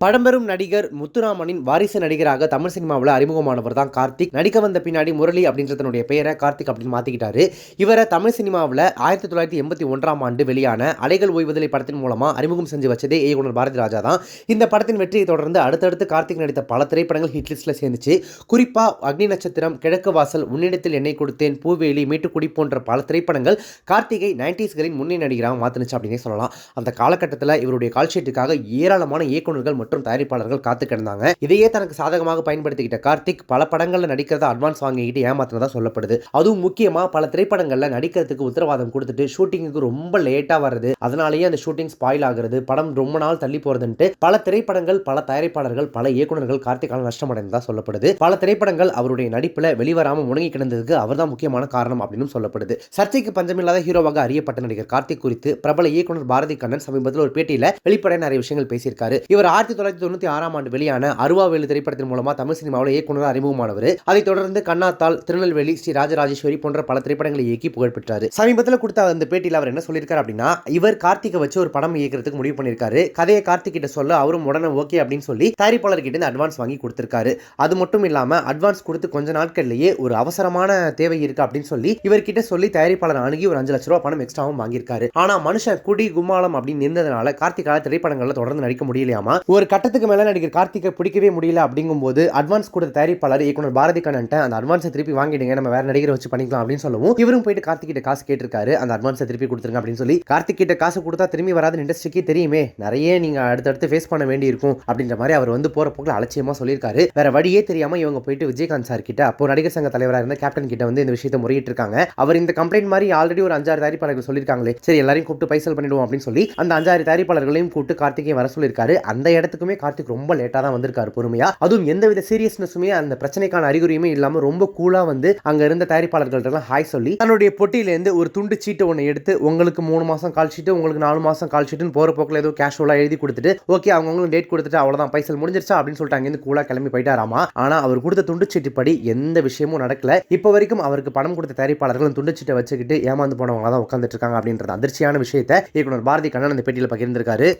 பழம்பெரும் நடிகர் முத்துராமனின் வாரிசு நடிகராக தமிழ் சினிமாவில் அறிமுகமானவர் தான் கார்த்திக். நடிக்க வந்த பின்னாடி முரளி அப்படின்றதனுடைய பெயரை கார்த்திக் அப்படின்னு மாற்றிக்கிட்டாரு. இவரை தமிழ் சினிமாவில் 1981ஆம் ஆண்டு வெளியான அலைகள் ஓய்வதில்லை படத்தின் மூலமாக அறிமுகம் செஞ்சு வச்சதே இயக்குனர் பாரதி ராஜா தான். இந்த படத்தின் வெற்றியை தொடர்ந்து அடுத்தடுத்து கார்த்திக் நடித்த பல திரைப்படங்கள் ஹிட் லிஸ்ட்டில் சேர்ந்துச்சு. குறிப்பாக அக்னி நட்சத்திரம், கிழக்கு வாசல், உன்னிடத்தில் எண்ணெய் கொடுத்தேன், பூவேலி, மீட்டுக்குடி போன்ற பல திரைப்படங்கள் கார்த்திகை 90ஸ்களின் முன்னணி நடிகராக மாற்றினுச்சு அப்படின்னே சொல்லலாம். அந்த காலகட்டத்தில் இவருடைய கால்ஷீட்டுக்காக ஏராளமான இயக்குநர்கள் மற்றும் தயாரிப்பாளர்கள் காத்து கிடந்தாங்க. இதையே தனக்கு சாதகமாக பயன்படுத்திக்கிட்ட கார்த்திக் பல படங்கள்ல நடிக்கிறத அட்வான்ஸ் வாங்கிக்கிட்டு ஏமாத்தினதா சொல்லப்படுது. அதுவும் முக்கியமா பல திரைப்படங்கள்ல நடிக்கிறதுக்கு உத்தரவாதம் கொடுத்துட்டு ஷூட்டிங்க்கு ரொம்ப லேட்டா வருது, அதனாலேயே அந்த ஷூட்டிங் ஸ்பாயில் ஆகுறது, படம் ரொம்ப நாள் தள்ளி போறதுன்ட்டு பல திரைப்படங்கள், பல தயாரிப்பாளர்கள், பல இயக்குநர்கள் கார்த்திகால் நஷ்டமடைந்ததா சொல்லப்படுது. பல திரைப்படங்கள் அவருடைய நடிப்புல வெளிவராம முடங்கி கிடந்ததுக்கு அவர்தான் முக்கியமான காரணம் அப்படின்னு சொல்லப்படுது. சர்ச்சைக்கு பஞ்சமில்லாத ஹீரோவாக அறியப்பட்ட நடிகர் கார்த்திக் குறித்து பிரபல இயக்குனர் பாரதி கண்ணன் சமீபத்தில் ஒரு பேட்டியில வெளிப்படையா நிறைய விஷயங்கள் பேசியிருக்காரு. இவர் 1996ஆம் ஆண்டு வெளியான அருவாவேலு திரைப்படத்தின் மூலமா தமிழ் சினிமாவில் இயக்குனர் அறிமுகமானவர். அதைத் தொடர்ந்து கண்ணாத்தாள், திருநெல்வேலி, ஸ்ரீ ராஜராஜேஸ்வரி போன்ற பல திரைப்படங்களை இயக்கி புகழ் பெற்றார். சமீபத்தில் கொடுத்த அந்த பேட்டியில் அவர் என்ன சொல்லியிருக்காரு அப்படின்னா, இவர் கார்த்திகை வச்சு ஒரு படம் இயக்கிறதுக்கு முடிவு பண்ணியிருக்காரு. கதையை கார்த்திக் கிட்ட சொல்ல அவரும் உடனே ஓகே அப்படின்னு சொல்லி தயாரிப்பாளர் கிட்ட அட்வான்ஸ் வாங்கி கொடுத்திருக்காரு. அது மட்டும் இல்லாம அட்வான்ஸ் கொடுத்து கொஞ்ச நாட்கள்லயே ஒரு அவசரமான தேவை இருக்கு அப்படின்னு சொல்லி இவர்கிட்ட சொல்லி தயாரிப்பாளர் அணுகி ஒரு 5 லட்ச ரூபாய் பணம் எக்ஸ்ட்ராவும் வாங்கியிருக்காரு. ஆனா மனுஷன் குடி கும்மாளம் அப்படின்னு இருந்ததுனால கார்த்திகால திரைப்படங்கள்ல தொடர்ந்து நடிக்க முடியலையாமா. ஒரு கட்டத்துக்கு மேல நடிகர் கார்த்திகை பிடிக்கவே முடியல அப்படிங்கும்போது அட்வான்ஸ் கொடுத்த தயாரிப்பாளர் இயக்குனர் பாரதி கண்ணன் அந்த அட்வான்ஸை திருப்பி வாங்கிடுங்க, நம்ம வேற நடிகரை வச்சு பண்ணிக்கலாம் அப்படின்னு சொல்லவும் இவரும் போயிட்டு கார்த்திக் கிட்ட காசு கேட்டிருக்காரு. அந்த அட்வான்ஸை திருப்பி கொடுத்துருங்க அப்படின்னு சொல்லி கார்த்திக் கிட்ட காசு கொடுத்தா திரும்பி வராது இண்டஸ்ட்ரிக்கு தெரியுமே, நிறைய நீங்க அடுத்தடுத்து ஃபேஸ் பண்ண வேண்டி இருக்கும் அப்படின்ற மாதிரி அவர் வந்து போற போக்கில் அலட்சியமா சொல்லியிருக்காரு. வேற வழியே தெரியாம இவங்க போயிட்டு விஜயகாந்த் சார் கிட்ட, அப்போ நடிகர் சங்க தலைவராக இருந்த கேப்டன் கிட்ட வந்து இந்த விஷயத்தை முறையிட்டு இருக்காங்க. அவர் இந்த கம்ப்ளைண்ட் மாதிரி ஆல்ரெடி ஒரு 5-6 தயாரிப்பாளர்கள் சொல்லியிருக்காங்களே, சரி எல்லாரையும் கூப்பிட்டு பைசல் பண்ணிடுவோம் அப்படின்னு சொல்லி அந்த 5-6 தயாரிப்பாளர்களையும் கூப்பிட்டு கார்த்திகை வர சொல்லியிருக்காரு. அந்த இடத்துக்குமே கார்த்திக் ரொம்ப லேட்டா தான் வந்திருக்காரு பொறுமையா. அதுவும் எந்தவித சீரியஸ்னஸுமே அந்த பிரச்சனைக்கான அறிகுறியுமே இல்லாம ரொம்ப கூலா வந்து அங்க இருந்த தயாரிப்பாளர்கள்ட்ட ஹாய் சொல்லி தன்னுடைய பொட்டியிலேருந்து ஒரு துண்டு சீட்டை ஒன்று எடுத்து, உங்களுக்கு 3 மாசம் கால் ஷீட்டு, உங்களுக்கு 4 மாசம் கால் ஷீட்டுன்னு போற போக்கில் ஏதோ கேஷுவலா எழுதி கொடுத்துட்டு ஓகே அவங்களுக்கு டேட் கொடுத்துட்டு அவ்வளவுதான் பைசல் முடிஞ்சிருச்சா அப்படின்னு சொல்லிட்டு அங்கிருந்து கூலா கிளம்பி போயிட்டாராமா. ஆனா அவர் கொடுத்த துண்டு சீட்டு படி எந்த விஷயமும் நடக்கல. இப்போ வரைக்கும் அவருக்கு பணம் கொடுத்த தயாரிப்பாளர்கள் துண்டு சீட்டை வச்சுக்கிட்டு ஏமாந்து போனவங்க தான் உட்காந்துட்டு இருக்காங்க அப்படின்றது அதிர்ச்சியான விஷயத்தை இயக்குனர் பாரதி கண்ணன் அந்த பேட்டியில் பகிர்ந்திருக்காரு.